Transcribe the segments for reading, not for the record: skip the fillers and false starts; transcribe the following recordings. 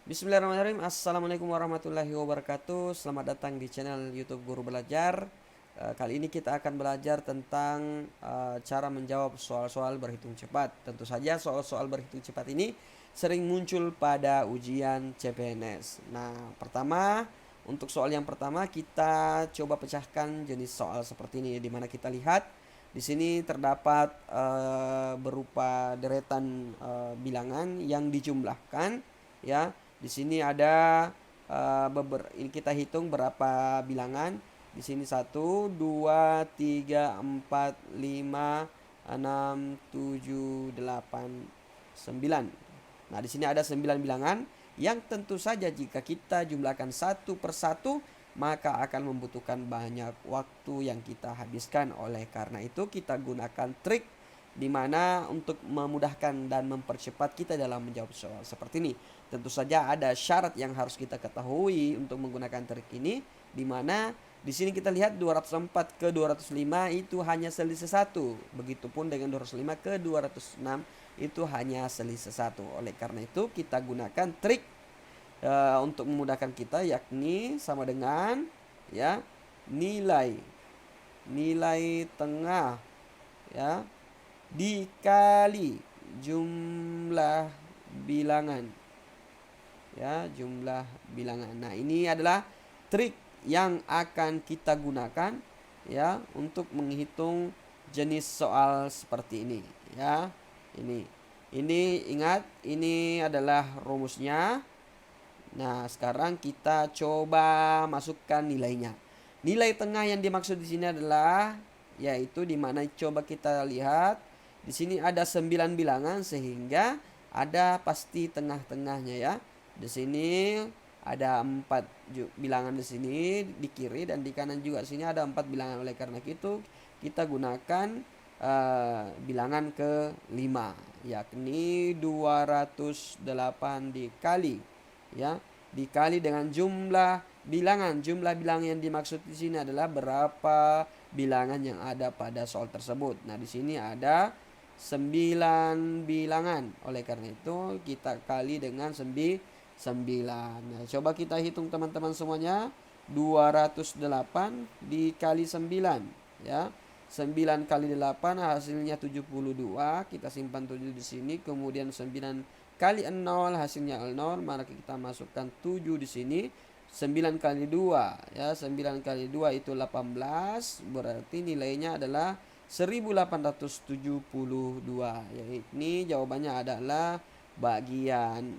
Bismillahirrahmanirrahim. Assalamualaikum warahmatullahi wabarakatuh. Selamat datang di channel YouTube Guru Belajar. Kali ini kita akan belajar tentang cara menjawab soal-soal berhitung cepat. Tentu saja soal-soal berhitung cepat ini sering muncul pada ujian CPNS. Nah, pertama untuk soal yang pertama kita coba pecahkan jenis soal seperti ini, di mana kita lihat di sini terdapat berupa deretan bilangan yang dijumlahkan, ya. Di sini ada ini kita hitung berapa bilangan. Di sini 1, 2, 3, 4, 5, 6, 7, 8, 9. Nah, di sini ada 9 bilangan yang tentu saja jika kita jumlahkan satu persatu maka akan membutuhkan banyak waktu yang kita habiskan. Oleh karena itu kita gunakan trik di mana untuk memudahkan dan mempercepat kita dalam menjawab soal seperti ini. Tentu saja ada syarat yang harus kita ketahui untuk menggunakan trik ini, di mana di sini kita lihat 204 ke 205 itu hanya selisih 1. Begitupun dengan 205 ke 206 itu hanya selisih 1. Oleh karena itu kita gunakan trik untuk memudahkan kita, yakni sama dengan ya nilai tengah ya dikali jumlah bilangan, ya, jumlah bilangan. Nah, ini adalah trik yang akan kita gunakan ya untuk menghitung jenis soal seperti ini, ya. Ini ingat, ini adalah rumusnya. Nah, sekarang kita coba masukkan nilainya. Nilai tengah yang dimaksud di sini adalah yaitu di mana coba kita lihat di sini ada 9 bilangan sehingga ada pasti tengah-tengahnya, ya. Di sini ada 4 bilangan di sini di kiri dan di kanan juga di sini ada 4 bilangan. Oleh karena itu kita gunakan bilangan ke-5, yakni 208 dikali dengan jumlah bilangan. Jumlah bilangan yang dimaksud di sini adalah berapa bilangan yang ada pada soal tersebut. Nah, di sini ada 9 bilangan. Oleh karena itu kita kali dengan 9. Nah, coba kita hitung teman-teman semuanya. 208 dikali 9, ya. 9 kali 8 hasilnya 72. Kita simpan 7 di sini. Kemudian 9 kali 0 hasilnya 0, maka kita masukkan 7 di sini. 9 kali 2, ya, 9 kali 2 itu 18, berarti nilainya adalah 1872. Ya, ini jawabannya adalah bagian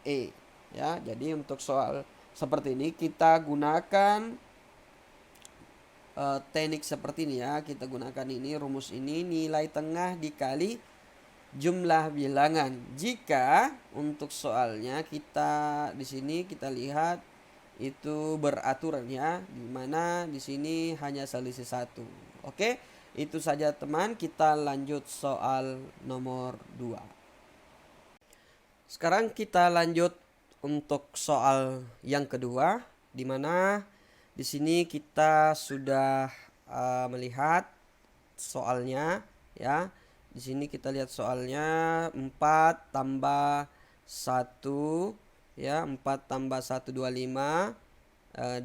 E, ya. Jadi untuk soal seperti ini kita gunakan teknik seperti ini, ya. Kita gunakan ini rumus ini, nilai tengah dikali jumlah bilangan. Jika untuk soalnya kita di sini kita lihat itu beraturan, ya, dimana di sini hanya selisih 1. Oke, itu saja teman. Kita lanjut soal nomor 2. Sekarang kita lanjut untuk soal yang kedua, dimana di sini kita sudah melihat soalnya, ya. Di sini kita lihat soalnya 4 tambah 1, ya, 4 tambah 1 25,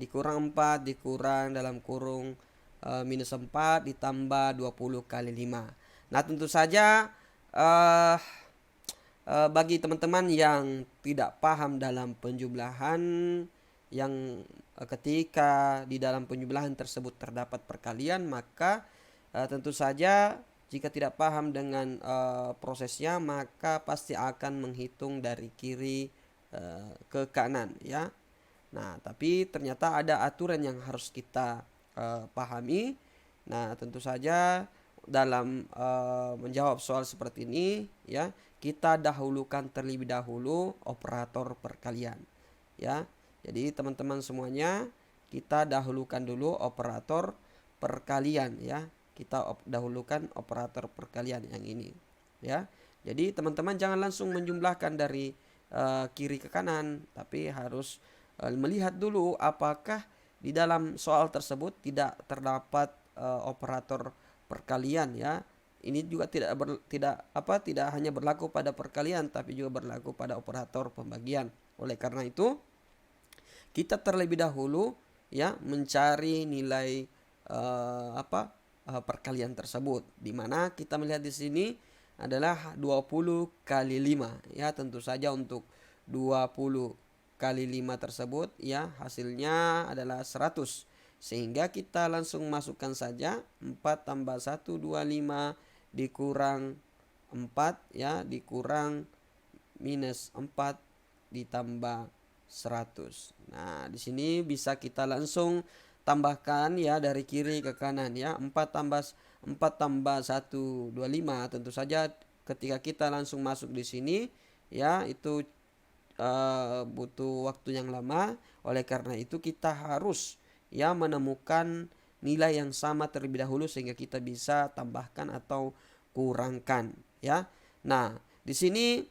dikurang 4 dikurang dalam kurung minus 4 ditambah 20 kali 5. Nah, tentu saja bagi teman-teman yang tidak paham dalam penjumlahan, yang ketika di dalam penjumlahan tersebut terdapat perkalian, maka tentu saja jika tidak paham dengan prosesnya maka pasti akan menghitung dari kiri ke kanan, ya. Nah, tapi ternyata ada aturan yang harus kita pahami. Nah, tentu saja dalam menjawab soal seperti ini, ya, kita dahulukan terlebih dahulu operator perkalian, ya. Jadi teman-teman semuanya, kita dahulukan dulu operator perkalian, ya. Kita dahulukan operator perkalian yang ini, ya. Jadi teman-teman jangan langsung menjumlahkan dari kiri ke kanan, tapi harus melihat dulu apakah di dalam soal tersebut tidak terdapat operator perkalian, ya. Ini juga tidak hanya berlaku pada perkalian tapi juga berlaku pada operator pembagian. Oleh karena itu, kita terlebih dahulu ya mencari nilai perkalian tersebut, di mana kita melihat di sini adalah 20 kali 5 ya. Tentu saja untuk 20 kali 5 tersebut ya hasilnya adalah 100, sehingga kita langsung masukkan saja 4 tambah 1 25 dikurang 4 ya, dikurang minus 4 ditambah 100. Nah, di sini bisa kita langsung tambahkan ya dari kiri ke kanan ya. 4 tambah 1 25. Tentu saja ketika kita langsung masuk di sini ya itu butuh waktu yang lama. Oleh karena itu kita harus ya menemukan nilai yang sama terlebih dahulu sehingga kita bisa tambahkan atau kurangkan ya. Nah, di sini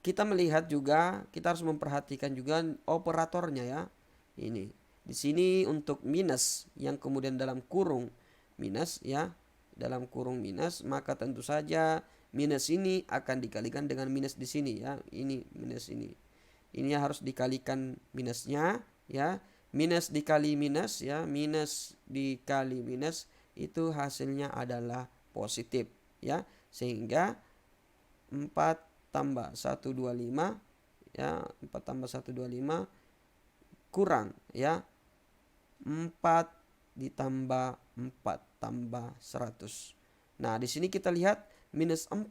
kita melihat juga, kita harus memperhatikan juga operatornya ya. Ini di sini untuk minus yang kemudian dalam kurung minus ya, dalam kurung minus, maka tentu saja minus ini akan dikalikan dengan minus di sini ya. Ini minus ini. Ini harus dikalikan minusnya ya. Minus dikali minus ya, minus dikali minus itu hasilnya adalah positif ya. Sehingga 4 tambah 125 ya, 4 tambah 125 kurang ya 4 ditambah 4 tambah 100. Nah, di sini kita lihat minus 4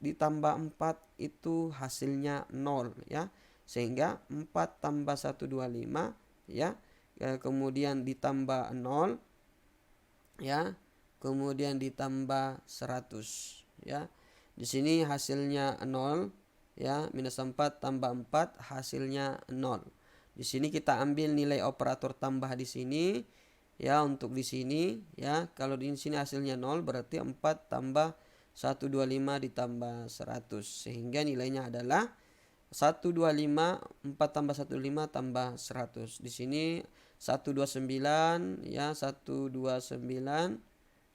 ditambah 4 itu hasilnya 0 ya. Sehingga 4 tambah 125 ya, kemudian ditambah 0 ya, kemudian ditambah 100 ya. Di sini hasilnya 0 ya, minus 4 tambah 4 hasilnya 0. Di sini kita ambil nilai operator tambah di sini ya, untuk di sini ya. Kalau di sini hasilnya 0 berarti 4 tambah 125 ditambah 100 sehingga nilainya adalah 125, 4 tambah 15 tambah 100. Di sini 129 ya, 129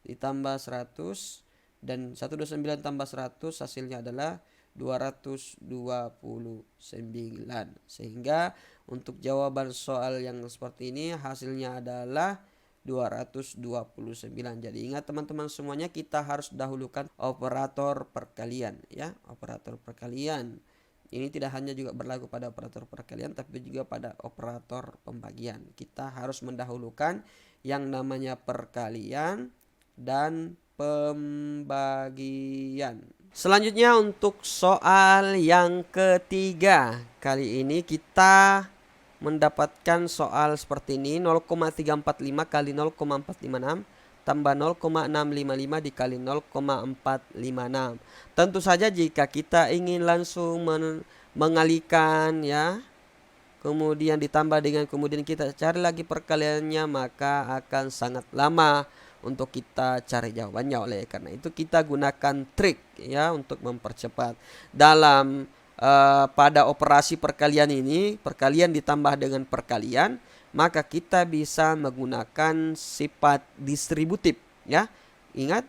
ditambah 100 dan 129 tambah 100 hasilnya adalah 229. Sehingga untuk jawaban soal yang seperti ini hasilnya adalah 229. Jadi ingat teman-teman semuanya, kita harus dahulukan operator perkalian ya, operator perkalian. Ini tidak hanya juga berlaku pada operator perkalian tapi juga pada operator pembagian. Kita harus mendahulukan yang namanya perkalian dan pembagian. Selanjutnya untuk soal yang ketiga. Kali ini kita mendapatkan soal seperti ini, 0,345 kali 0,456 tambah 0,655 dikali 0,456. Tentu saja jika kita ingin langsung mengalikan ya, kemudian ditambah dengan kemudian kita cari lagi perkaliannya, maka akan sangat lama untuk kita cari jawabannya. Oleh karena itu kita gunakan trik ya untuk mempercepat. Dalam pada operasi perkalian ini, perkalian ditambah dengan perkalian, maka kita bisa menggunakan sifat distributif ya. Ingat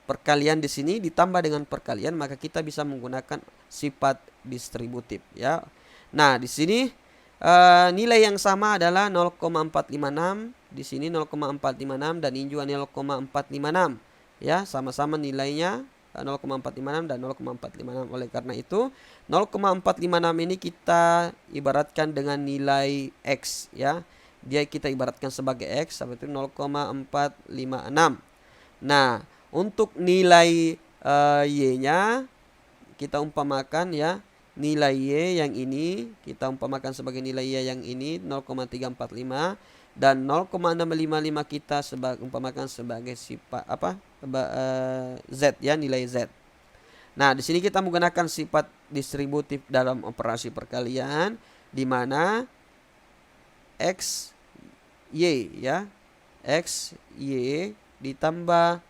perkalian di sini ditambah dengan perkalian, maka kita bisa menggunakan sifat distributif ya. Nah, di sini nilai yang sama adalah 0,456, di sini 0,456 dan ini juga 0,456 ya, sama-sama nilainya 0,456 dan 0,456. Oleh karena itu 0,456 ini kita ibaratkan dengan nilai X ya. Dia kita ibaratkan sebagai X, seperti 0,456. Nah, untuk nilai Y-nya kita umpamakan ya, nilai Y yang ini kita umpamakan sebagai nilai Y yang ini 0,345 dan 0,655 kita umpamakan sebagai sifat Z ya, nilai Z. Nah, di sini kita menggunakan sifat distributif dalam operasi perkalian di mana X Y ya, X Y ditambah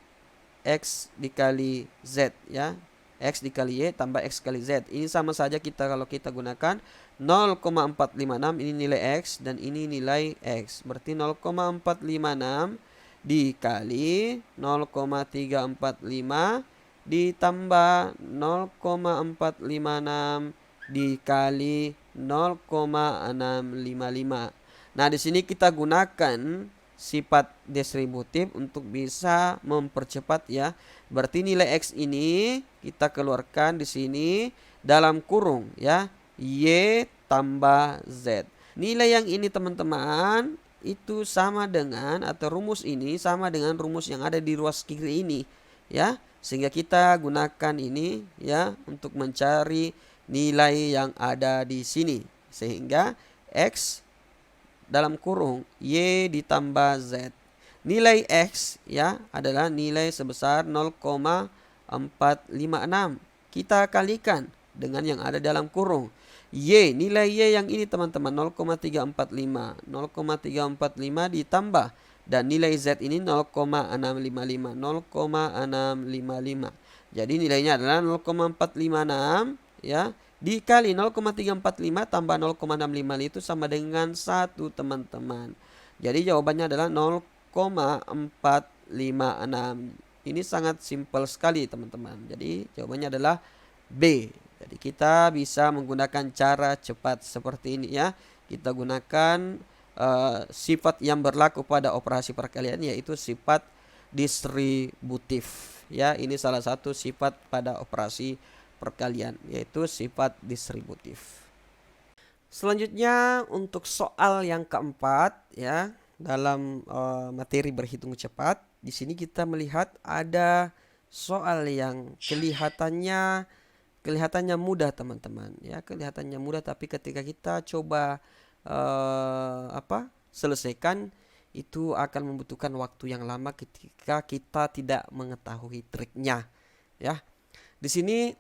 X dikali Z ya. X dikali Y tambah X kali Z. Ini sama saja kalau kita gunakan 0,456, ini nilai X dan ini nilai X. Berarti 0,456 dikali 0,345 ditambah 0,456 dikali 0,655. Nah, di sini kita gunakan sifat distributif untuk bisa mempercepat ya. Berarti nilai X ini kita keluarkan di sini dalam kurung ya, Y tambah Z. Nilai yang ini teman-teman itu sama dengan, atau rumus ini sama dengan rumus yang ada di ruas kiri ini ya. Sehingga kita gunakan ini ya untuk mencari nilai yang ada di sini. Sehingga X dalam kurung Y ditambah Z. Nilai X ya adalah nilai sebesar 0,456. Kita kalikan dengan yang ada dalam kurung. Y, nilai Y yang ini teman-teman 0,345. 0,345 ditambah dan nilai Z ini 0,655. 0,655. Jadi nilainya adalah 0,456 ya, dikali 0,345 tambah 0,655 itu sama dengan 1 teman-teman. Jadi jawabannya adalah 0,456. Ini sangat simpel sekali teman-teman. Jadi jawabannya adalah B. Jadi kita bisa menggunakan cara cepat seperti ini ya. Kita gunakan sifat yang berlaku pada operasi perkalian, yaitu sifat distributif ya. Ini salah satu sifat pada operasi perkalian, yaitu sifat distributif. Selanjutnya untuk soal yang keempat ya, dalam materi berhitung cepat. Di sini kita melihat ada soal yang kelihatannya mudah teman-teman ya, kelihatannya mudah, tapi ketika kita coba selesaikan itu akan membutuhkan waktu yang lama ketika kita tidak mengetahui triknya ya. Di sini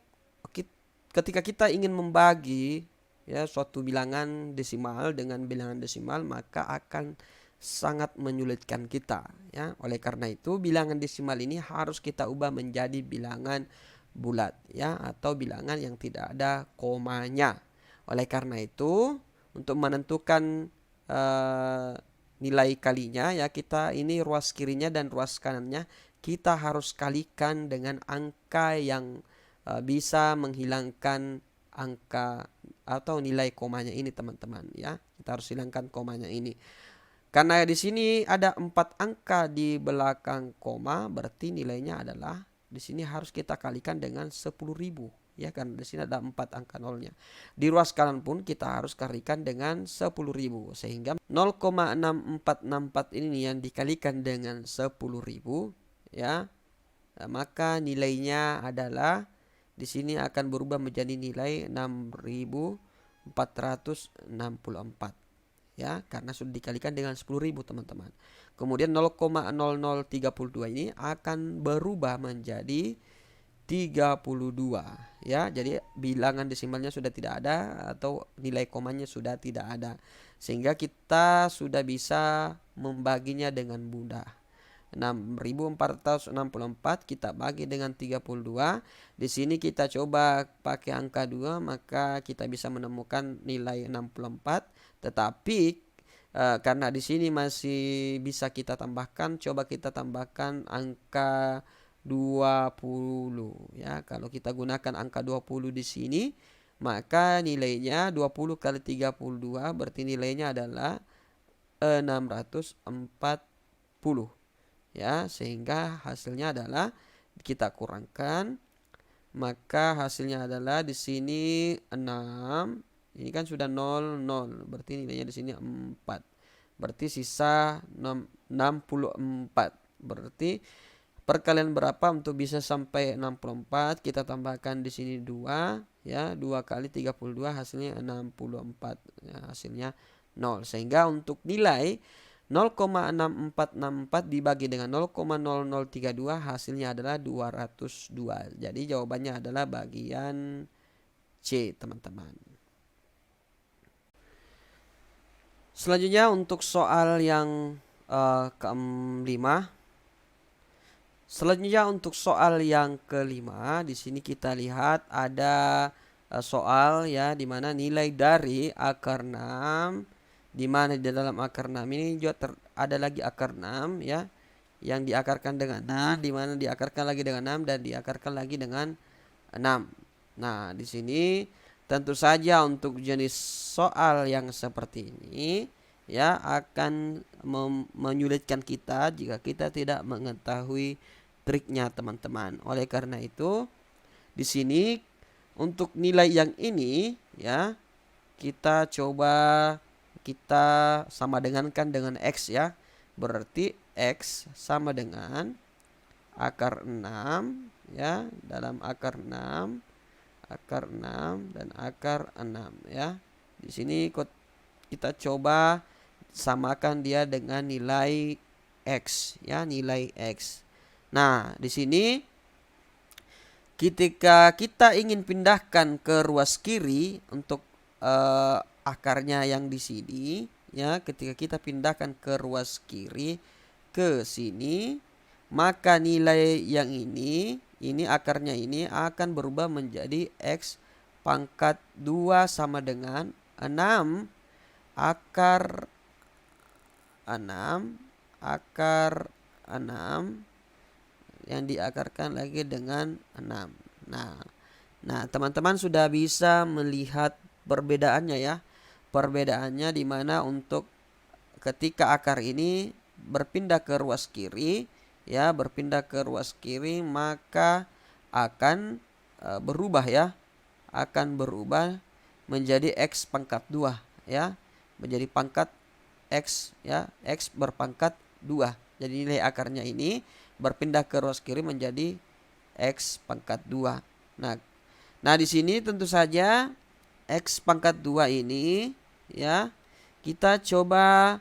ketika kita ingin membagi ya suatu bilangan desimal dengan bilangan desimal, maka akan sangat menyulitkan kita ya. Oleh karena itu bilangan desimal ini harus kita ubah menjadi bilangan bulat ya, atau bilangan yang tidak ada komanya. Oleh karena itu untuk menentukan nilai kalinya ya, kita ini ruas kirinya dan ruas kanannya kita harus kalikan dengan angka yang bisa menghilangkan angka atau nilai komanya ini teman-teman ya. Kita harus hilangkan komanya ini. Karena di sini ada 4 angka di belakang koma, berarti nilainya adalah di sini harus kita kalikan dengan 10.000 ya, karena di sini ada 4 angka nolnya. Di ruas kanan pun kita harus kalikan dengan 10.000, sehingga 0,6464 ini yang dikalikan dengan 10.000 ya. Maka nilainya adalah di sini akan berubah menjadi nilai 6.464 ya, karena sudah dikalikan dengan 10.000 teman-teman. Kemudian 0,0032 ini akan berubah menjadi 32 ya. Jadi bilangan desimalnya sudah tidak ada atau nilai komanya sudah tidak ada, sehingga kita sudah bisa membaginya dengan mudah. 6.464 kita bagi dengan 32. Di sini kita coba pakai angka 2, maka kita bisa menemukan nilai 64. Tetapi karena di sini masih bisa kita tambahkan, coba kita tambahkan angka 20 ya. Kalau kita gunakan angka 20 di sini, maka nilainya 20 kali 32 berarti nilainya adalah 640 ya, sehingga hasilnya adalah kita kurangkan, maka hasilnya adalah di sini 6. Ini kan sudah 0, 0. Berarti nilainya di sini 4. Berarti sisa 64. Berarti perkalian berapa untuk bisa sampai 64? Kita tambahkan di sini 2 ya. 2 kali 32 hasilnya 64. Ya, hasilnya 0. Sehingga untuk nilai 0,6464 dibagi dengan 0,0032 hasilnya adalah 202. Jadi jawabannya adalah bagian C teman-teman. Selanjutnya untuk soal yang kelima. Selanjutnya untuk soal yang kelima, di sini kita lihat ada soal ya, di mana nilai dari akar 6, di mana di dalam akar 6 ini juga ada lagi akar 6 ya, yang diakarkan dengan 6, di mana diakarkan lagi dengan 6 dan diakarkan lagi dengan 6. Nah, di sini tentu saja untuk jenis soal yang seperti ini ya akan menyulitkan kita jika kita tidak mengetahui triknya teman-teman. Oleh karena itu di sini untuk nilai yang ini ya kita coba kita sama dengankan dengan X ya. Berarti X sama dengan akar 6 ya, dalam akar 6 dan akar 6 ya. Di sini kita coba samakan dia dengan nilai X ya, nilai X. Nah, di sini ketika kita ingin pindahkan ke ruas kiri untuk akarnya yang di sini ya, ketika kita pindahkan ke ruas kiri ke sini, maka nilai yang ini akarnya ini akan berubah menjadi X pangkat 2 sama dengan 6 akar 6 yang diakarkan lagi dengan 6. Nah, teman-teman sudah bisa melihat perbedaannya ya. Perbedaannya di mana untuk ketika akar ini berpindah ke ruas kiri ya, maka akan berubah ya. Akan berubah menjadi X pangkat 2 ya. Menjadi pangkat X ya, X berpangkat 2. Jadi nilai akarnya ini berpindah ke ruas kiri menjadi X pangkat 2. Nah, di sini tentu saja X pangkat 2 ini ya kita coba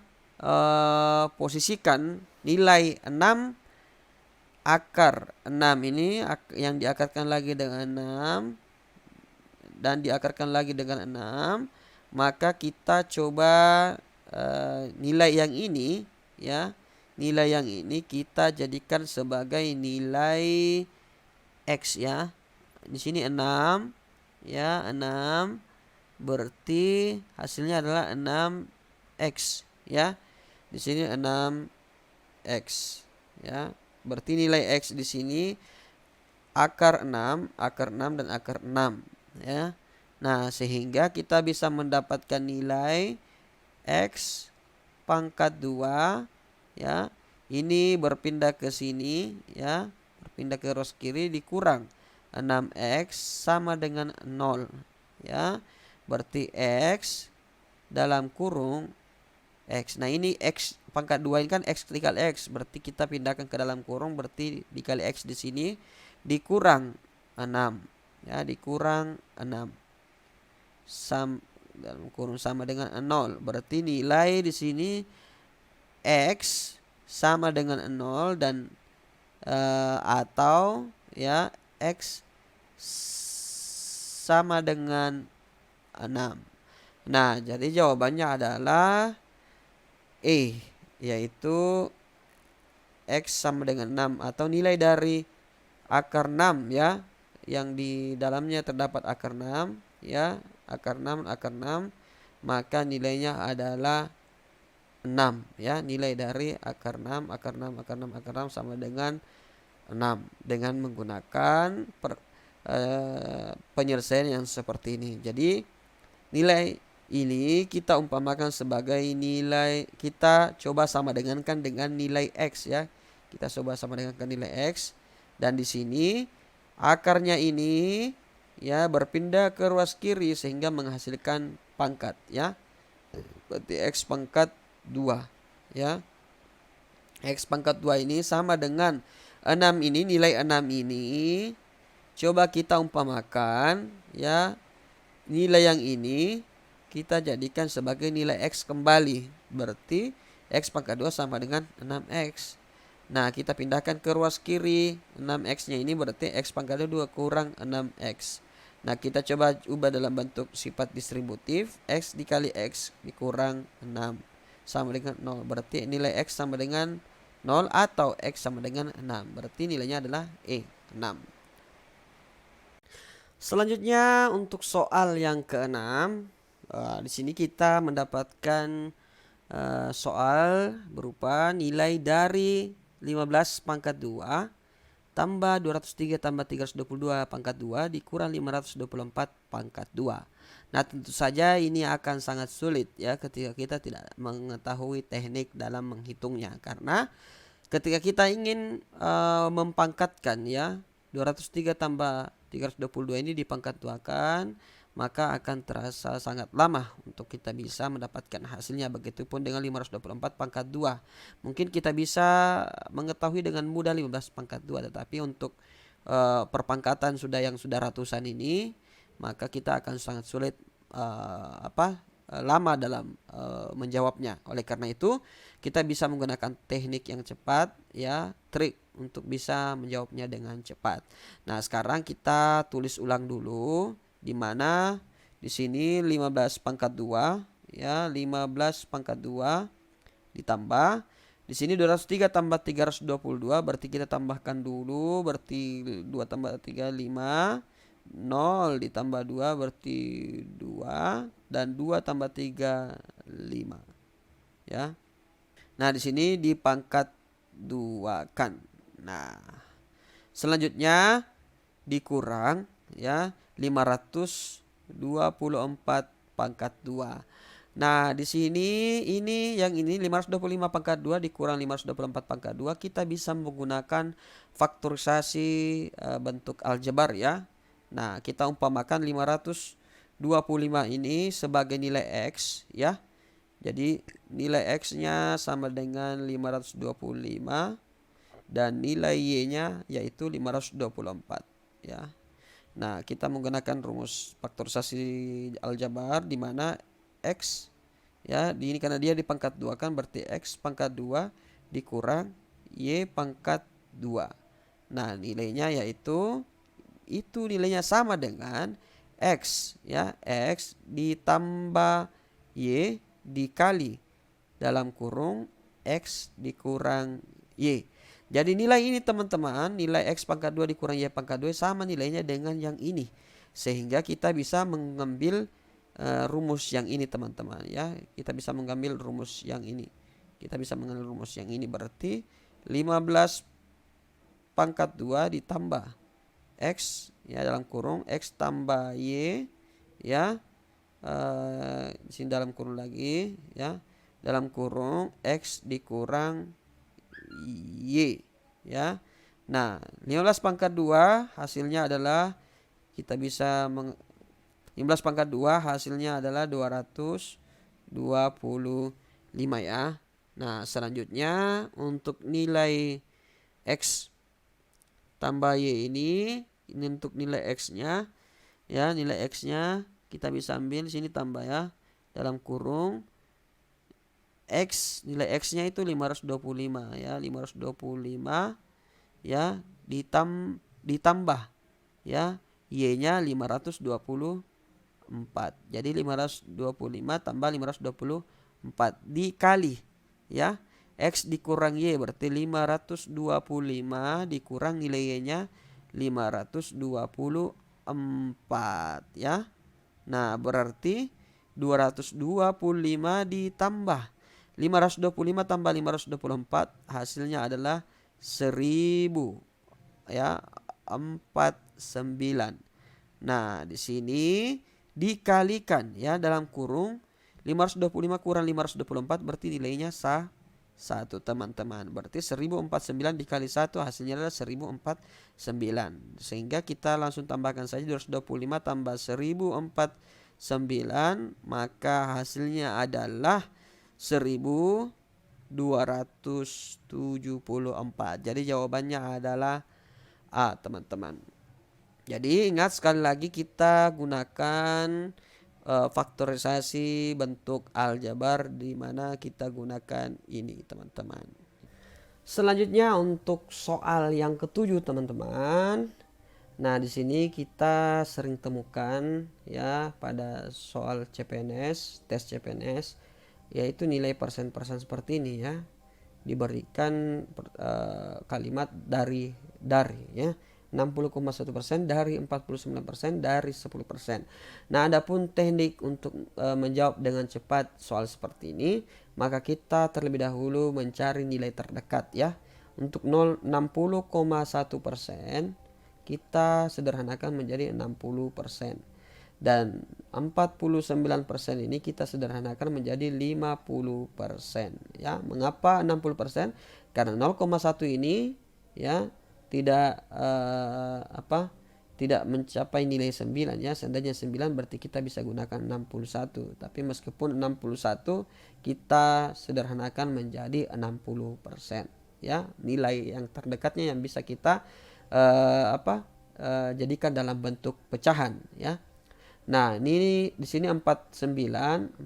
posisikan nilai 6 akar 6 ini yang diakarkan lagi dengan 6 dan diakarkan lagi dengan 6, maka kita coba nilai yang ini ya, nilai yang ini kita jadikan sebagai nilai X ya. Di sini 6 ya, 6 berarti hasilnya adalah 6X ya. Di sini 6X ya. Berarti nilai X di sini akar 6 dan akar 6 ya. Nah, sehingga kita bisa mendapatkan nilai X pangkat 2 ya. Ini berpindah ke sini ya, berpindah ke ruas kiri dikurang 6X sama dengan 0 ya. Berarti X dalam kurung X. Nah, ini X pangkat 2 ini kan X dikali X. Berarti kita pindahkan ke dalam kurung, berarti dikali X di sini dikurang 6 ya, dikurang 6 dalam kurung sama dengan 0. Berarti nilai di sini X sama dengan 0 dan atau ya X sama dengan 6. Nah, jadi jawabannya adalah E, yaitu X sama dengan 6 atau nilai dari akar 6 ya, yang di dalamnya terdapat akar 6 ya, akar 6, maka nilainya adalah 6 ya, nilai dari akar 6 sama dengan 6 dengan menggunakan penyelesaian yang seperti ini. Jadi nilai ini kita umpamakan sebagai nilai, kita coba sama dengankan dengan nilai X ya. Kita coba sama dengankan nilai X, dan di sini akarnya ini ya berpindah ke ruas kiri sehingga menghasilkan pangkat ya. Berarti X pangkat 2 ya. X pangkat 2 ini sama dengan 6 ini, nilai 6 ini coba kita umpamakan ya, nilai yang ini kita jadikan sebagai nilai X kembali. Berarti X pangkat 2 sama dengan 6X. Nah, kita pindahkan ke ruas kiri. 6X nya ini berarti X pangkat 2 kurang 6X. Nah, kita coba ubah dalam bentuk sifat distributif. X dikali X dikurang 6 sama dengan 0. Berarti nilai X sama dengan 0 atau X sama dengan 6. Berarti nilainya adalah E, 6. Selanjutnya untuk soal yang ke-6. Di sini kita mendapatkan soal berupa nilai dari 15 pangkat 2 tambah 203 tambah 322 pangkat 2 dikurang 524 pangkat 2. Nah, tentu saja ini akan sangat sulit ya ketika kita tidak mengetahui teknik dalam menghitungnya, karena ketika kita ingin mempangkatkan ya 203 tambah 322 ini dipangkat 2-kan, maka akan terasa sangat lama untuk kita bisa mendapatkan hasilnya. Begitupun dengan 524 pangkat 2. Mungkin kita bisa mengetahui dengan mudah 15 pangkat 2, tetapi untuk perpangkatan yang sudah ratusan ini, maka kita akan sangat sulit lama dalam menjawabnya. Oleh karena itu, kita bisa menggunakan teknik yang cepat ya, trik untuk bisa menjawabnya dengan cepat. Nah, sekarang kita tulis ulang dulu, di mana di sini 15 pangkat 2 ya, 15 pangkat 2 ditambah di sini 203 tambah 322, berarti kita tambahkan dulu, berarti 2 tambah 3 5, 0 ditambah 2 berarti 2, dan 2 tambah 3 5 ya. Nah, di sini dipangkat 2 kan. Nah, selanjutnya dikurang ya 524 pangkat 2. Nah, di sini ini 525 pangkat 2 dikurang 524 pangkat 2, kita bisa menggunakan faktorisasi bentuk aljabar ya. Nah, kita umpamakan 525 ini sebagai nilai X ya. Jadi nilai X-nya sama dengan 525 dan nilai Y-nya yaitu 524 ya. Nah, kita menggunakan rumus faktorisasi aljabar di mana X ya, ini karena dia di pangkat 2 kan, berarti X pangkat 2 dikurang Y pangkat 2. Nah, nilainya yaitu nilainya sama dengan X ya, X ditambah Y dikali dalam kurung X dikurang Y. Jadi nilai ini teman-teman, nilai X pangkat 2 dikurang Y pangkat 2 sama nilainya dengan yang ini. Sehingga kita bisa mengambil rumus yang ini teman-teman ya. Kita bisa mengambil rumus yang ini. Berarti 15 pangkat 2 ditambah X ya dalam kurung X tambah Y ya. Di sini dalam kurung lagi ya. Dalam kurung X dikurang Y ya. Nah, 15 pangkat 2 hasilnya adalah 15 pangkat 2 hasilnya adalah 225 ya. Nah, selanjutnya untuk nilai X tambah Y ini untuk nilai X-nya ya, nilai X-nya kita bisa ambil sini tambah ya dalam kurung X, nilai X-nya itu 525 ya, 525 ya ditambah ya Y-nya 524. Jadi 525 tambah 524 dikali ya X dikurang Y, berarti 525 dikurang nilai Y-nya 524 ya. Nah, berarti 225 ditambah 525 tambah 524 hasilnya adalah 1000 ya, 49. Nah, di sini dikalikan ya dalam kurung 525 kurang 524 berarti nilainya 1 teman-teman. Berarti 1049 dikali 1 hasilnya adalah 1049. Sehingga kita langsung tambahkan saja 225 tambah 1049, maka hasilnya adalah 1274. Jadi jawabannya adalah A teman-teman. Jadi ingat sekali lagi kita gunakan faktorisasi bentuk aljabar di mana kita gunakan ini teman-teman. Selanjutnya untuk soal yang ketujuh teman-teman. Nah, di sini kita sering temukan ya pada soal CPNS, tes CPNS, yaitu nilai persen-persen seperti ini ya. Diberikan kalimat dari ya. 60,1% dari 49% dari 10%. Nah, adapun teknik untuk menjawab dengan cepat soal seperti ini, maka kita terlebih dahulu mencari nilai terdekat ya. untuk 60,1% kita sederhanakan menjadi 60%. Dan 49% ini kita sederhanakan menjadi 50%. Ya, mengapa 60%? Karena 0,1 ini ya tidak tidak mencapai nilai 9 ya. Seandainya 9 berarti kita bisa gunakan 61. Tapi meskipun 61 kita sederhanakan menjadi 60%. Ya, nilai yang terdekatnya yang bisa kita jadikan dalam bentuk pecahan ya. Nah, ini di sini 49%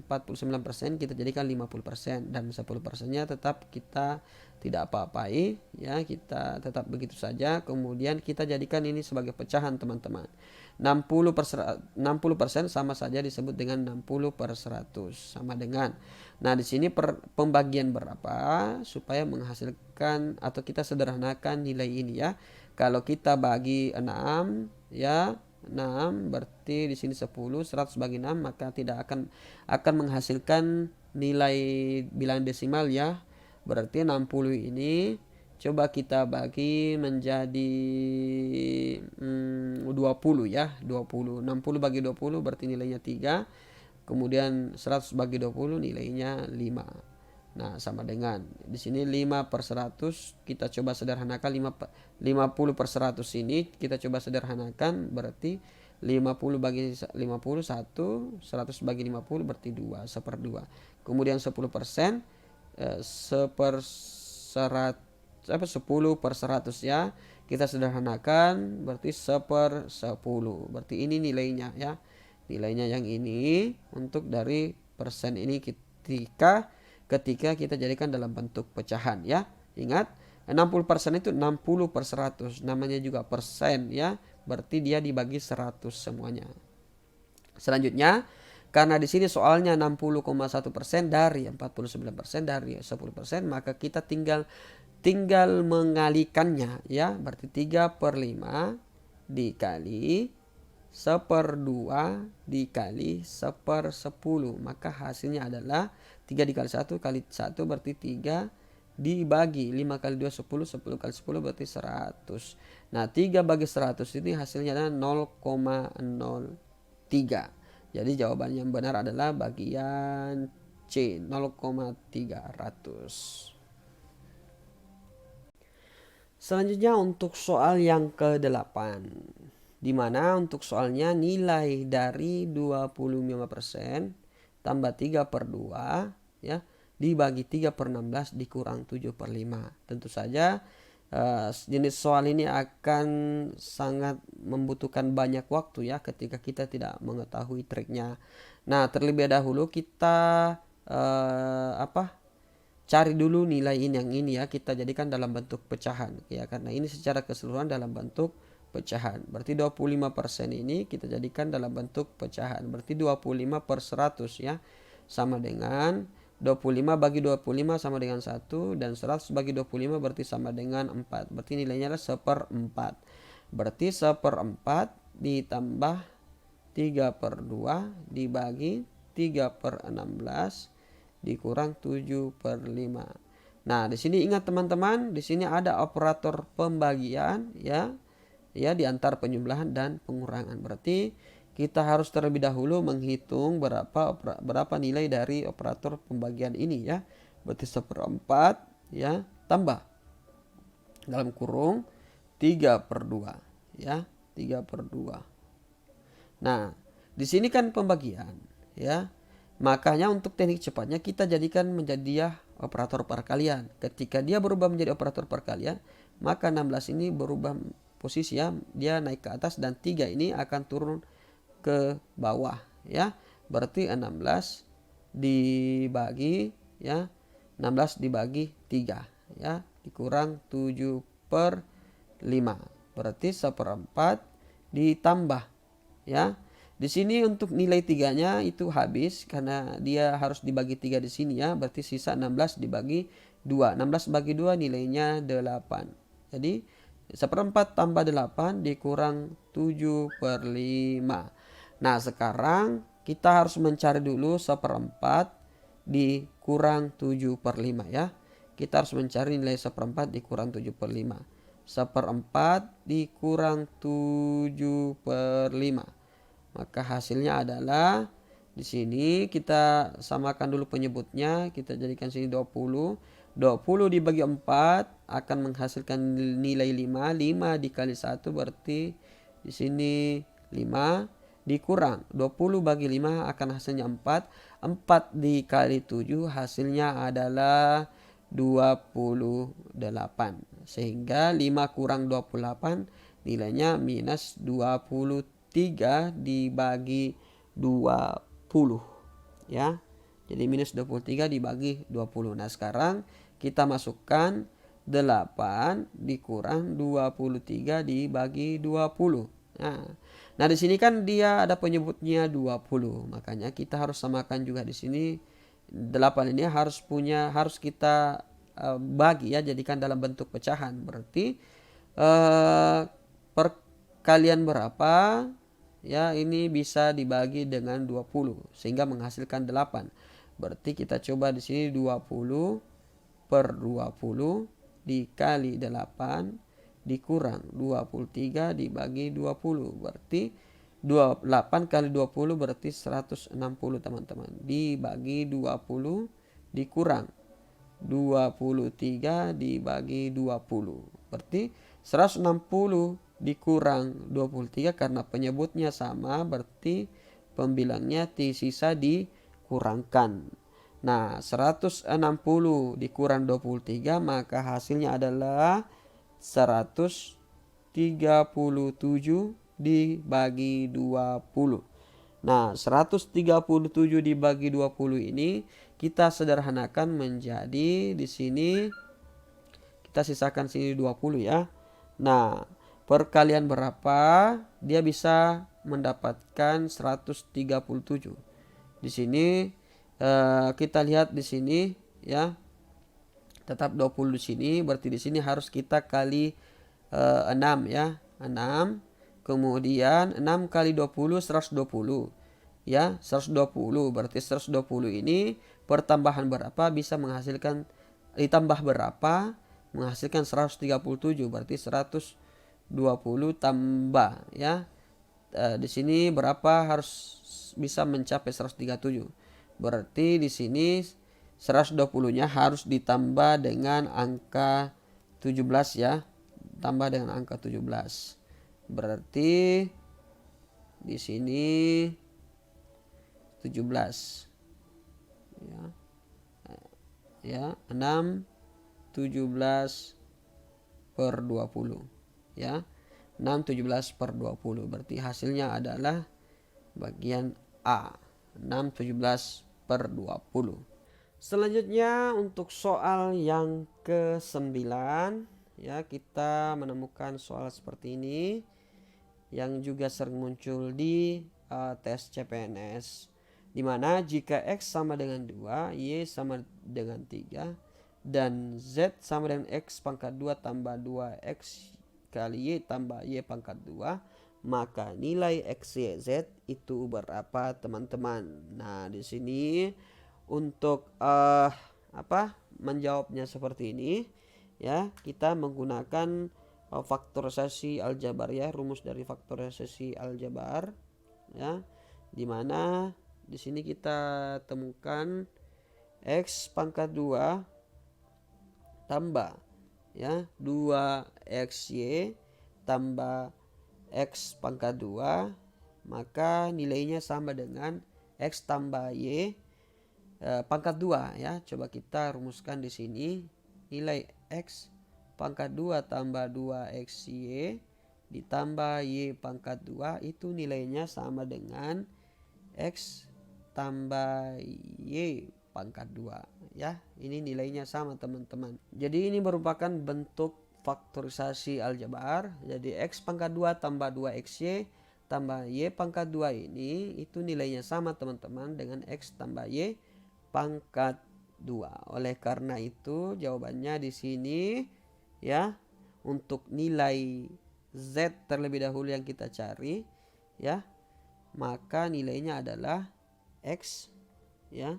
kita jadikan 50% dan 10%-nya tetap kita tidak apa-apai ya, kita tetap begitu saja. Kemudian kita jadikan ini sebagai pecahan, teman-teman. 60% sama saja disebut dengan 60/100 sama dengan. Nah, di sini pembagian berapa supaya menghasilkan atau kita sederhanakan nilai ini ya. Kalau kita bagi 6 ya, 6 berarti di sini 10, 100 bagi 6 maka tidak akan menghasilkan nilai bilangan desimal ya. Berarti 60 ini coba kita bagi menjadi 20 ya, 20. 60 bagi 20 berarti nilainya 3. Kemudian 100 bagi 20 nilainya 5. Nah, sama dengan di sini 5/100 kita coba sederhanakan 50/100 ini kita coba sederhanakan berarti 50 bagi 50 1, 100 bagi 50 berarti 2, 1/2. Kemudian 10% 10/100 ya. Kita sederhanakan berarti 1/10. Berarti ini nilainya ya. Nilainya yang ini untuk dari persen ini ketika kita jadikan dalam bentuk pecahan ya. Ingat 60% itu 60/100, namanya juga persen ya. Berarti dia dibagi 100 semuanya. Selanjutnya, karena di sini soalnya 60,1% dari 49% dari 10%, maka kita tinggal mengalikannya ya. Berarti 3/5 dikali 1/2 dikali 1/10, maka hasilnya adalah 3 dikali 1 kali 1 berarti 3 dibagi 5 kali 2 10, 10 kali 10 berarti 100. Nah, 3 bagi 100 ini hasilnya adalah 0,03. Jadi jawaban yang benar adalah bagian C, 0,300. Selanjutnya untuk soal yang ke-8, di mana untuk soalnya nilai dari 25% tambah 3/2 ya dibagi 3/16 dikurang 7/5. Tentu saja jenis soal ini akan sangat membutuhkan banyak waktu ya ketika kita tidak mengetahui triknya. Nah, terlebih dahulu kita cari dulu nilai yang ini ya, kita jadikan dalam bentuk pecahan ya, karena ini secara keseluruhan dalam bentuk pecahan. Berarti 25% ini kita jadikan dalam bentuk pecahan. Berarti 25/100 ya. Sama dengan 25 bagi 25 sama dengan 1 dan 100 bagi 25 berarti sama dengan 4. Berarti nilainya adalah 1/4. Berarti 1/4 ditambah 3/2 dibagi 3/16 dikurang 7/5. Nah, di sini ingat teman-teman, di sini ada operator pembagian ya di antar penjumlahan dan pengurangan. Berarti kita harus terlebih dahulu menghitung berapa nilai dari operator pembagian ini ya. Berarti 1/4 ya tambah dalam kurung 3/2 ya, 3/2. Nah, di sini kan pembagian ya. Makanya untuk teknik cepatnya kita jadikan menjadi dia operator perkalian. Ketika dia berubah menjadi operator perkalian, maka 16 ini berubah posisi ya, dia naik ke atas dan 3 ini akan turun ke bawah ya. Berarti 16 dibagi ya, 16 dibagi 3 ya dikurang 7/5. Berarti 1/4 ditambah ya. Di sini untuk nilai 3-nya itu habis karena dia harus dibagi 3 di sini ya. Berarti sisa 16 dibagi 2. 16 bagi 2 nilainya 8. Jadi 1/4 tambah 8 dikurang 7/5. Nah, sekarang kita harus mencari dulu 1/4 dikurang 7/5 ya. kita harus mencari nilai 1/4 dikurang 7/5. 1/4 dikurang 7/5. Maka hasilnya adalah di sini kita samakan dulu penyebutnya, kita jadikan sini 20. 20 dibagi 4 akan menghasilkan nilai 5. 5 dikali 1 berarti di sini 5 dikurang 20 bagi 5 akan hasilnya 4. 4 dikali 7 hasilnya adalah 28. Sehingga 5 kurang 28 nilainya minus 23 dibagi 20 ya. Jadi minus 23 dibagi 20. Nah, sekarang kita masukkan 8 dikurang 23 dibagi 20. Nah, di sini kan dia ada penyebutnya 20. Makanya kita harus samakan juga di sini 8 ini harus kita bagi ya, jadikan dalam bentuk pecahan. Berarti perkalian berapa ya, ini bisa dibagi dengan 20 sehingga menghasilkan 8. Berarti kita coba di sini 20 per 20 dikali 8 dikurang 23 dibagi 20. Berarti 8 kali 20 berarti 160 teman-teman. Dibagi 20 dikurang 23 dibagi 20. Berarti 160 dikurang 23 karena penyebutnya sama, berarti pembilangnya sisa dikurangkan. Nah, 160 dikurang 23 maka hasilnya adalah 137 dibagi 20. Nah, 137 dibagi 20 ini kita sederhanakan menjadi di sini kita sisakan sini 20 ya. Nah, perkalian berapa? Dia bisa mendapatkan 137. Di sini kita lihat di sini ya. Tetap 20 di sini, berarti di sini harus kita kali 6 ya. 6. Kemudian 6 kali 20 120. Ya, 120 berarti 120 ini pertambahan berapa bisa menghasilkan ditambah berapa menghasilkan 137, berarti 120 tambah ya. Di sini berapa harus bisa mencapai 137. Berarti di sini 120-nya harus ditambah dengan angka 17 ya. Tambah dengan angka 17. Berarti di sini 17 ya. Ya, 6 17 per 20 ya. 6 17 per 20 berarti hasilnya adalah bagian A, 6 17 per 20. Selanjutnya untuk soal yang ke-9 ya, kita menemukan soal seperti ini yang juga sering muncul di tes CPNS, dimana jika X sama dengan 2, Y sama dengan 3 dan Z sama dengan X pangkat 2 tambah 2X kali Y tambah Y pangkat 2, maka nilai X, Y, Z itu berapa teman-teman? Nah, di sini untuk menjawabnya seperti ini ya, kita menggunakan faktorisasi aljabar ya, rumus dari faktorisasi aljabar ya, dimana di sini kita temukan X pangkat 2 tambah ya 2XY tambah X pangkat 2, maka nilainya sama dengan X tambah Y pangkat 2 ya. Coba kita rumuskan di sini, nilai X pangkat 2 tambah 2XY ditambah Y pangkat 2 itu nilainya sama dengan X tambah Y pangkat 2 ya. Ini nilainya sama teman-teman. Jadi ini merupakan bentuk faktorisasi aljabar. Jadi X pangkat 2 tambah 2XY tambah Y pangkat 2 ini itu nilainya sama teman-teman dengan X tambah Y pangkat 2. Oleh karena itu jawabannya di sini ya, untuk nilai Z terlebih dahulu yang kita cari ya, maka nilainya adalah X ya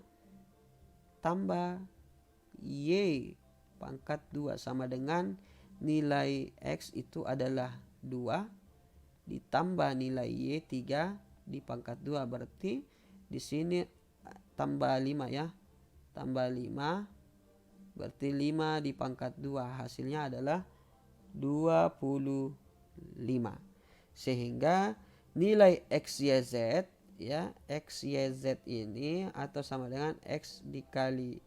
tambah Y pangkat 2 sama dengan nilai X itu adalah 2 ditambah nilai Y 3 di pangkat 2. Berarti di sini tambah 5 ya. Tambah 5 berarti 5 di pangkat 2 hasilnya adalah 25. Sehingga nilai X, Y, Z ya, X, Y, Z ini atau sama dengan X dikali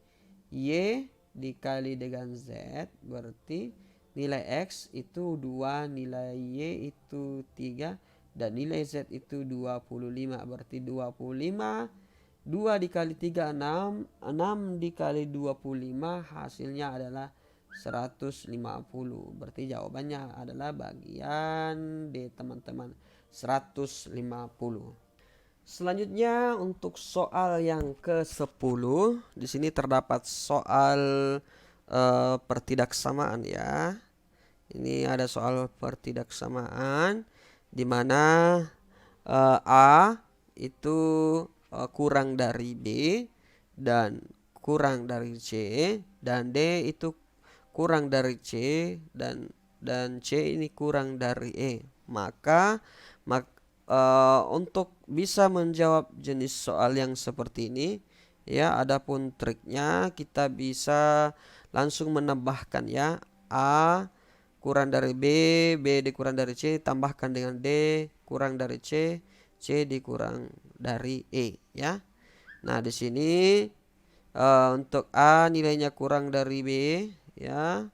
Y dikali dengan Z, berarti nilai X itu 2, nilai Y itu 3, dan nilai Z itu 25. Berarti 25, 2 dikali 3 6, 6 dikali 25 hasilnya adalah 150. Berarti jawabannya adalah bagian D teman-teman, 150. Selanjutnya untuk soal yang ke-10, di sini terdapat soal pertidaksamaan ya. Ini ada soal pertidaksamaan di mana A itu kurang dari B dan kurang dari C, dan D itu kurang dari C dan C ini kurang dari E. Maka untuk bisa menjawab jenis soal yang seperti ini ya, adapun triknya kita bisa langsung menambahkan ya, A kurang dari B, B dikurang dari C, tambahkan dengan D kurang dari C, C dikurang dari E ya. Nah, di sini untuk A nilainya kurang dari B ya,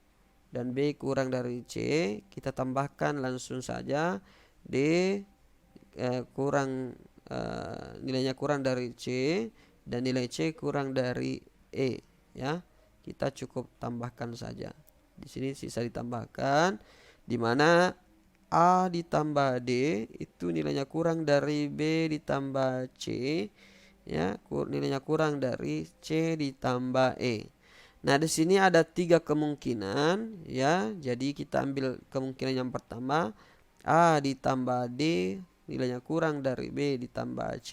dan B kurang dari C, kita tambahkan langsung saja D nilainya kurang dari C dan nilai C kurang dari E ya. Kita cukup tambahkan saja. Di sini sisa ditambahkan, di mana A ditambah D itu nilainya kurang dari B ditambah C ya, nilainya kurang dari C ditambah E. Nah, di sini ada 3 kemungkinan ya. Jadi kita ambil kemungkinan yang pertama, A ditambah D nilainya kurang dari B ditambah C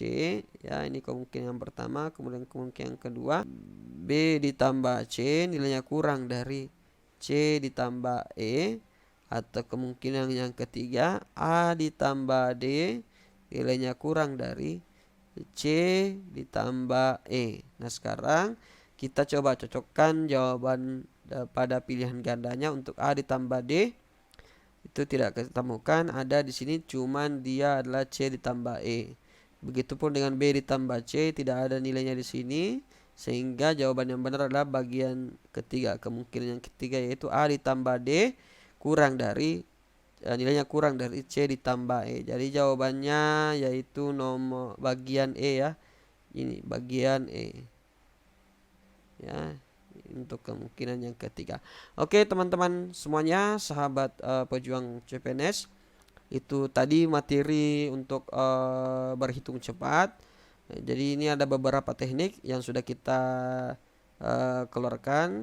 ya, ini kemungkinan yang pertama. Kemudian kemungkinan yang kedua, B ditambah C nilainya kurang dari C ditambah E, atau kemungkinan yang ketiga, A ditambah D nilainya kurang dari C ditambah E. Nah, sekarang kita coba cocokkan jawaban pada pilihan gandanya. Untuk A ditambah D itu tidak ketemukan, ada di sini cuman dia adalah C ditambah E. Begitupun dengan B ditambah C, tidak ada nilainya di sini, sehingga jawaban yang benar adalah bagian ketiga, kemungkinan yang ketiga, yaitu A ditambah D kurang dari nilainya kurang dari C ditambah E. Jadi jawabannya yaitu nomor bagian E ya. Ini bagian E. Ya, untuk kemungkinan yang ketiga. Oke teman-teman semuanya, sahabat pejuang CPNS, itu tadi materi untuk berhitung cepat. Jadi ini ada beberapa teknik yang sudah kita keluarkan